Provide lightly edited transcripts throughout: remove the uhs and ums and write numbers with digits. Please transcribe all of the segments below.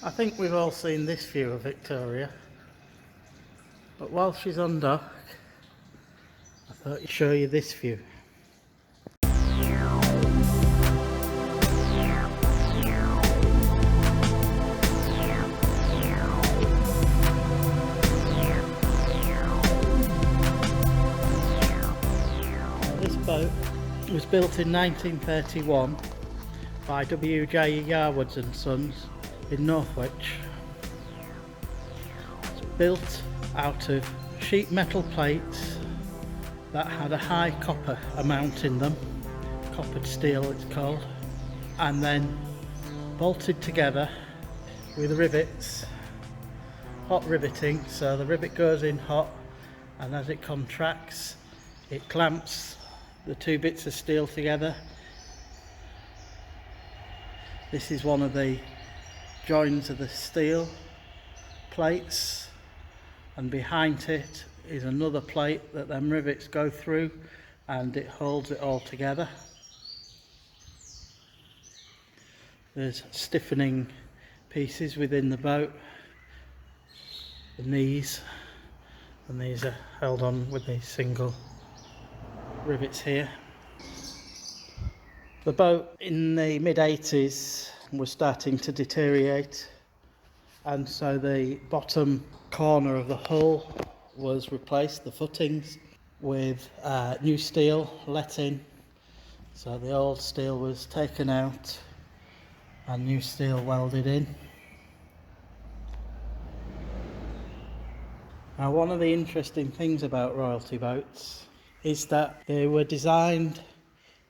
I think we've all seen this view of Victoria, but while she's on dock, I thought I'd show you this view. This boat was built in 1931 by W.J. Yarwood and Sons in Northwich. It's built out of sheet metal plates that had a high copper amount in them, coppered steel it's called, and then bolted together with rivets, hot riveting, so the rivet goes in hot, and as it contracts it clamps the two bits of steel together. This is one of the joins of the steel plates, and behind it is another plate that them rivets go through, and it holds it all together. There's stiffening pieces within the boat, the knees, and these are held on with these single rivets here. The boat in the mid-80s was starting to deteriorate, and so the bottom corner of the hull was replaced, the footings, with new steel let in. So the old steel was taken out and new steel welded in. Now, one of the interesting things about royalty boats is that they were designed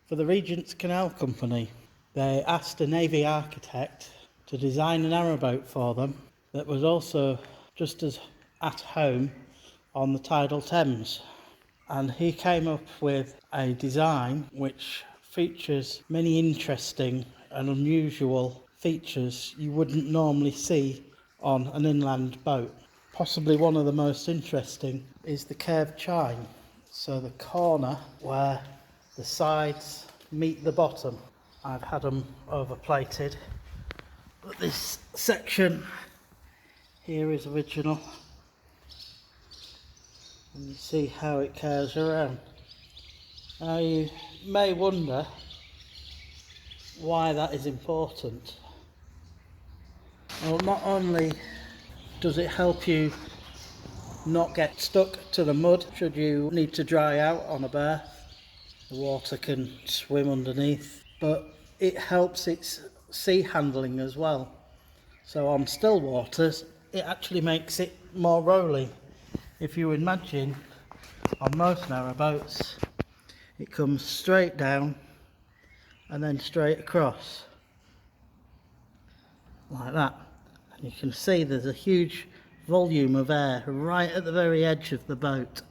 for the Regents Canal Company. They asked a Navy architect to design a narrowboat for them that was also just as at home on the tidal Thames. And he came up with a design which features many interesting and unusual features you wouldn't normally see on an inland boat. Possibly one of the most interesting is the curved chine. So the corner where the sides meet the bottom, I've had them overplated, but this section here is original, and you see how it curves around. Now you may wonder why that is important. Well, not only does it help you not get stuck to the mud should you need to dry out on a berth, the water can swim underneath, but it helps its sea handling as well. So on still waters it actually makes it more rolling. If you imagine, on most narrow boats it comes straight down and then straight across like that, and you can see there's a huge volume of air right at the very edge of the boat,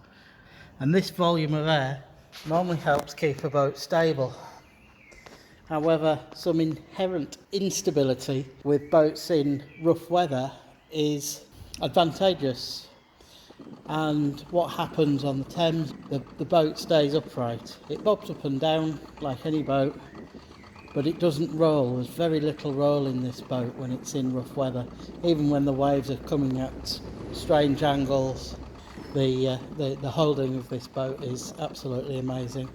and this volume of air normally helps keep a boat stable. However, some inherent instability with boats in rough weather is advantageous, and what happens on the Thames, the boat stays upright. It bobs up and down like any boat, but it doesn't roll. There's very little roll in this boat when it's in rough weather. Even when the waves are coming at strange angles, the holding of this boat is absolutely amazing.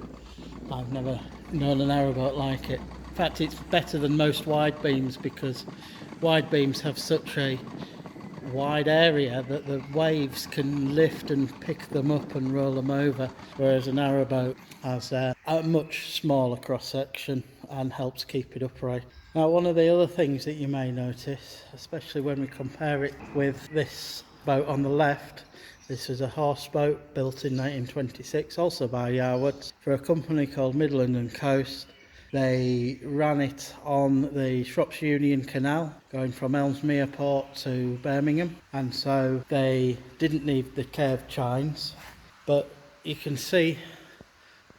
I've never known a narrowboat like it. In fact, it's better than most wide beams, because wide beams have such a wide area that the waves can lift and pick them up and roll them over, whereas a narrowboat has a much smaller cross section and helps keep it upright. Now, one of the other things that you may notice, especially when we compare it with this boat on the left, this is a horse boat built in 1926, also by Yarwood, for a company called Midland and Coast. They ran it on the Shropshire Union Canal, going from Ellesmere Port to Birmingham, and so they didn't need the curved chines, but you can see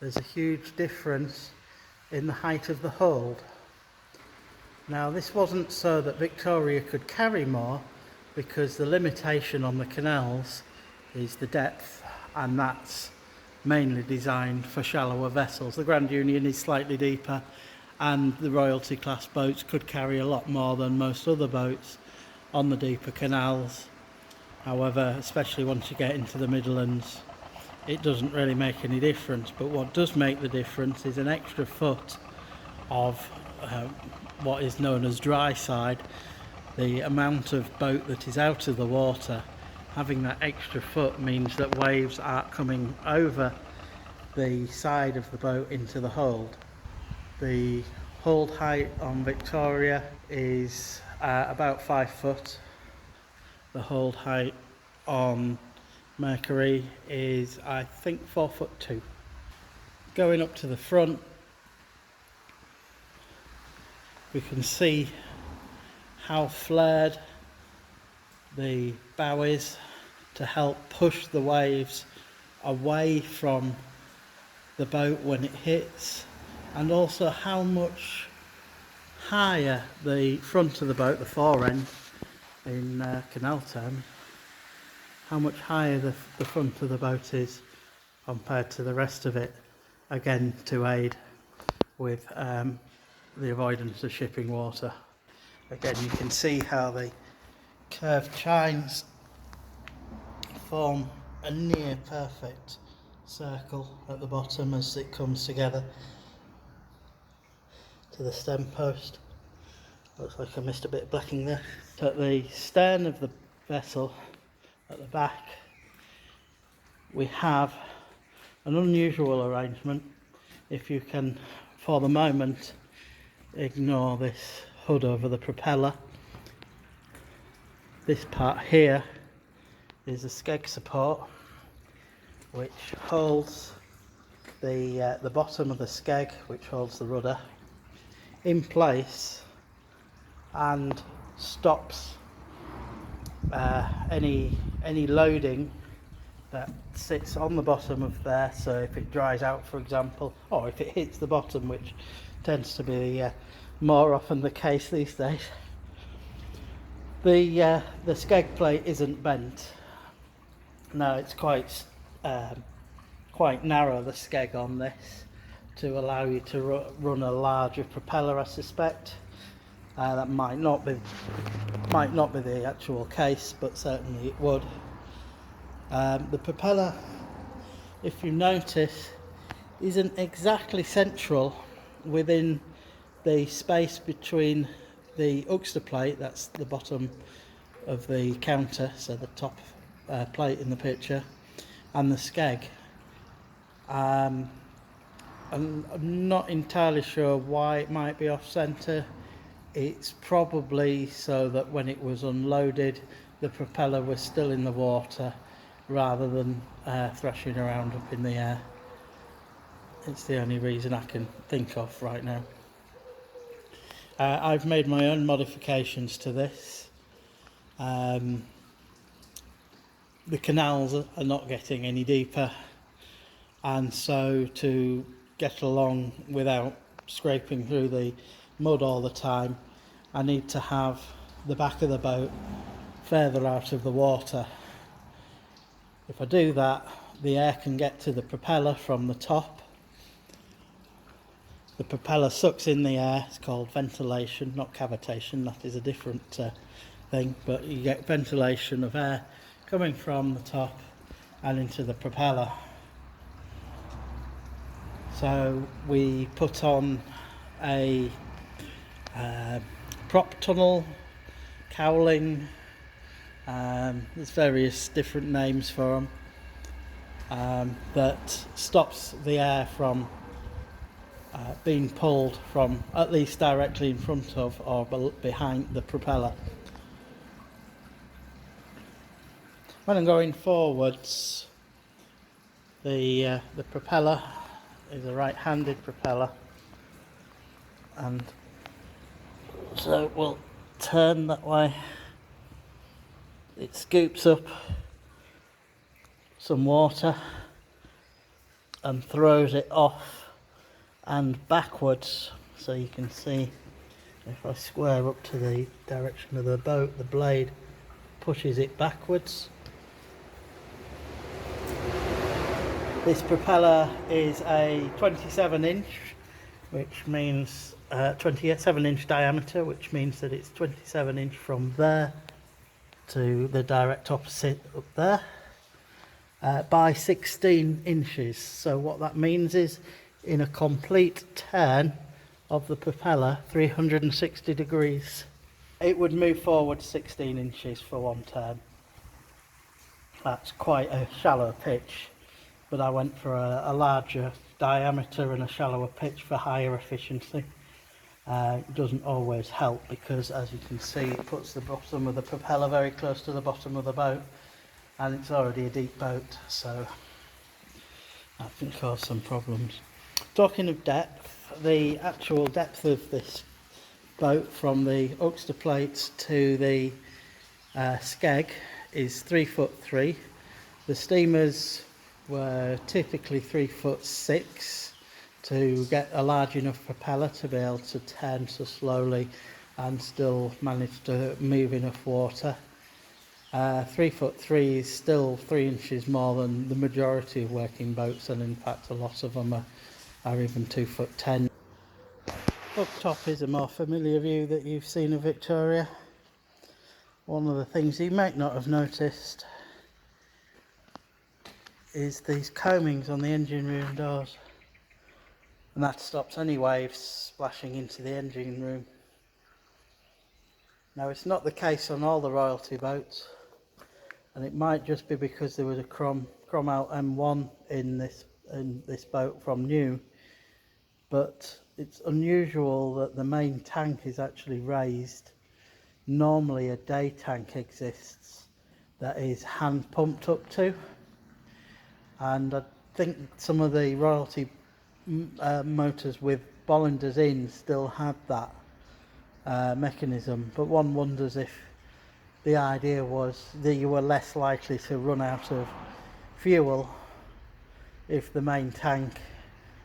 there's a huge difference in the height of the hold. Now, this wasn't so that Victoria could carry more, because the limitation on the canals is the depth, and that's mainly designed for shallower vessels. The Grand Union is slightly deeper, and the royalty class boats could carry a lot more than most other boats, on the deeper canals. However, especially once you get into the Midlands, it doesn't really make any difference. But what does make the difference is an extra foot of what is known as dry side. The amount of boat that is out of the water, having that extra foot means that waves aren't coming over the side of the boat into the hold. The hold height on Victoria is about 5 foot. The hold height on Mercury is, I think, 4'2". Going up to the front, we can see how flared the bow is to help push the waves away from the boat when it hits, and also how much higher the front of the boat, the fore end in canal terms, how much higher the front of the boat is compared to the rest of it, again to aid with the avoidance of shipping water. Again, you can see how the curved chines form a near perfect circle at the bottom as it comes together to the stem post. Looks like I missed a bit of blacking there. At the stern of the vessel, at the back, we have an unusual arrangement. If you can, for the moment, ignore this hood over the propeller. This part here is a skeg support which holds the bottom of the skeg, which holds the rudder, in place and stops any loading that sits on the bottom of there. So if it dries out, for example, or if it hits the bottom, which tends to be more often the case these days, the skeg plate isn't bent. Now it's quite narrow, the skeg on this, to allow you to run a larger propeller, I suspect. That might not be the actual case, but certainly it would. The propeller, if you notice, isn't exactly central within the space between the Uxter plate, that's the bottom of the counter, so the top plate in the picture, and the skeg. I'm not entirely sure why it might be off centre. It's probably so that when it was unloaded, the propeller was still in the water rather than thrashing around up in the air. It's the only reason I can think of right now. I've made my own modifications to this. The canals are not getting any deeper, and so to get along without scraping through the mud all the time, I need to have the back of the boat further out of the water. If I do that, the air can get to the propeller from the top. The propeller sucks in the air. It's called ventilation, not cavitation. That is a different thing, but you get ventilation of air coming from the top and into the propeller. So we put on a prop tunnel, cowling, there's various different names for them, that stops the air from being pulled from at least directly in front of or behind the propeller. When I'm going forwards, the propeller is a right-handed propeller, and so we'll turn that way. It scoops up some water and throws it off and backwards, so you can see if I square up to the direction of the boat, the blade pushes it backwards. This propeller is a 27 inch, which means 27 inch diameter, which means that it's 27 inch from there to the direct opposite up there, by 16 inches. So what that means is, in a complete turn of the propeller 360 degrees, it would move forward 16 inches for one turn. That's quite a shallow pitch, but I went for a larger diameter and a shallower pitch for higher efficiency. It doesn't always help because, as you can see, it puts the bottom of the propeller very close to the bottom of the boat, and it's already a deep boat, so that can cause some problems. Talking of depth, the actual depth of this boat from the Uxter plates to the skeg is 3'3". The steamers were typically 3'6" to get a large enough propeller to be able to turn so slowly and still manage to move enough water. 3'3" is still 3 inches more than the majority of working boats, and in fact a lot of them are even 2'10". Up top is a more familiar view that you've seen of Victoria. One of the things you might not have noticed is these coamings on the engine room doors, and that stops any waves splashing into the engine room. Now, it's not the case on all the royalty boats, and it might just be because there was a chrome out M1 in this boat from new, but it's unusual that the main tank is actually raised. Normally a day tank exists that is hand pumped up to, and I think some of the royalty motors with Bollinders in still had that mechanism, but one wonders if the idea was that you were less likely to run out of fuel if the main tank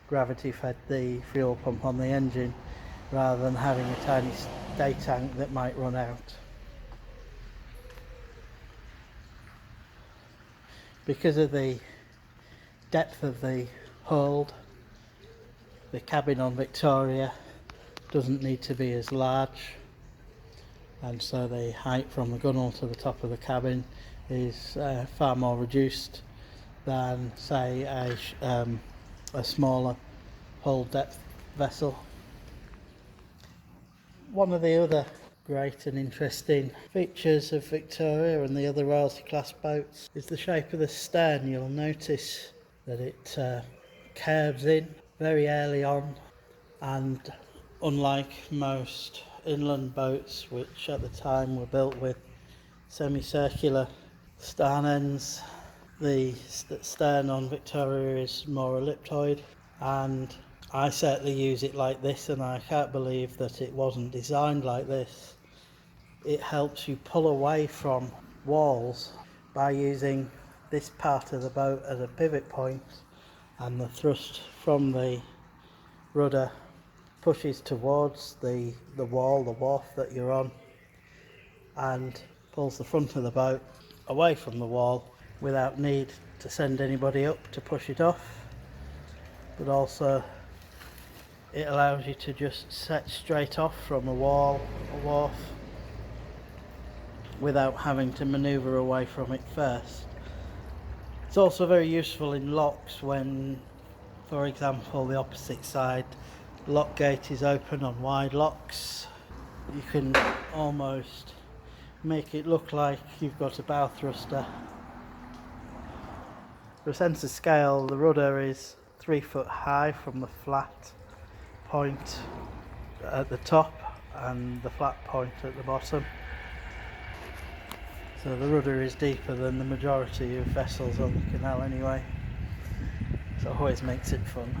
gravity fed the fuel pump on the engine, rather than having a tiny day tank that might run out. Because of the depth of the hold, the cabin on Victoria doesn't need to be as large, and so the height from the gunwale to the top of the cabin is far more reduced than, say, a smaller hold depth vessel. One of the other great and interesting features of Victoria and the other royalty class boats is the shape of the stern. You'll notice that it curves in very early on, and unlike most inland boats, which at the time were built with semicircular stern ends, the stern on Victoria is more elliptoid, and I certainly use it like this, and I can't believe that it wasn't designed like this. It helps you pull away from walls by using this part of the boat as a pivot point, and the thrust from the rudder pushes towards the wall, the wharf that you're on, and pulls the front of the boat away from the wall without need to send anybody up to push it off. But also it allows you to just set straight off from a wall, a wharf, without having to manoeuvre away from it first. It's also very useful in locks when, for example, the opposite side lock gate is open on wide locks. You can almost make it look like you've got a bow thruster. For a sense of scale, the rudder is 3 foot high from the flat point at the top and the flat point at the bottom. So the rudder is deeper than the majority of vessels on the canal anyway. So it always makes it fun.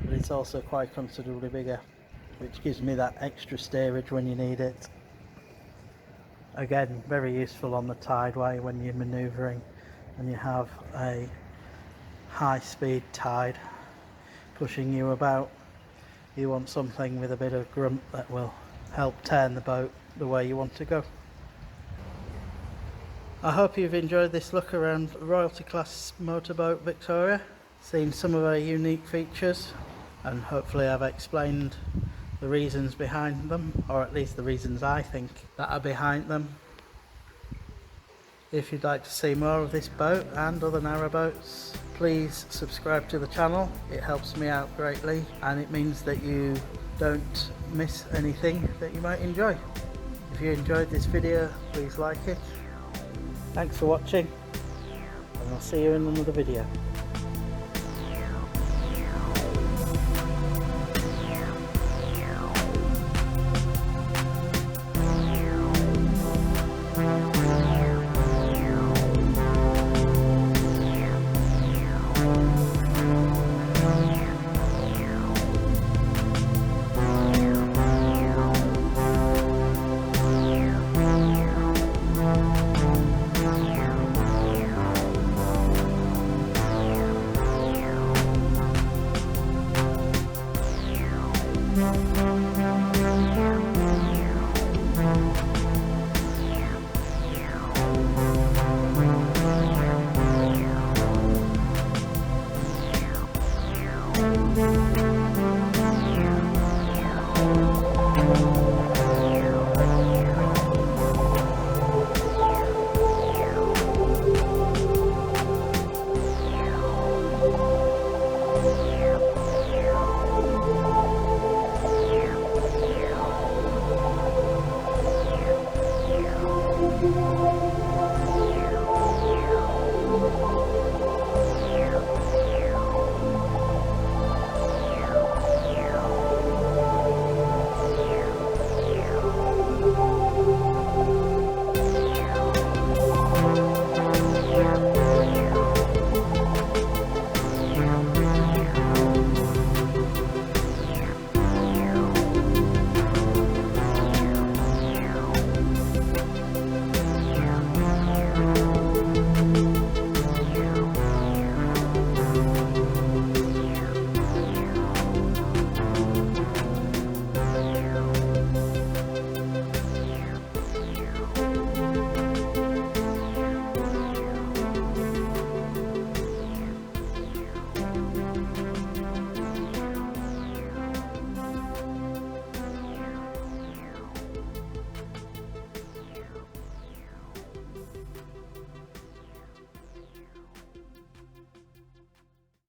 But it's also quite considerably bigger, which gives me that extra steerage when you need it. Again, very useful on the tideway when you're manoeuvring and you have a high speed tide pushing you about. You want something with a bit of grunt that will help turn the boat the way you want to go. I hope you've enjoyed this look around royalty class motorboat Victoria, seen some of our unique features, and hopefully I've explained the reasons behind them, or at least the reasons I think that are behind them. If you'd like to see more of this boat and other narrowboats, please subscribe to the channel. It helps me out greatly and it means that you don't miss anything that you might enjoy. If you enjoyed this video, please like it. Thanks for watching, and I'll see you in another video.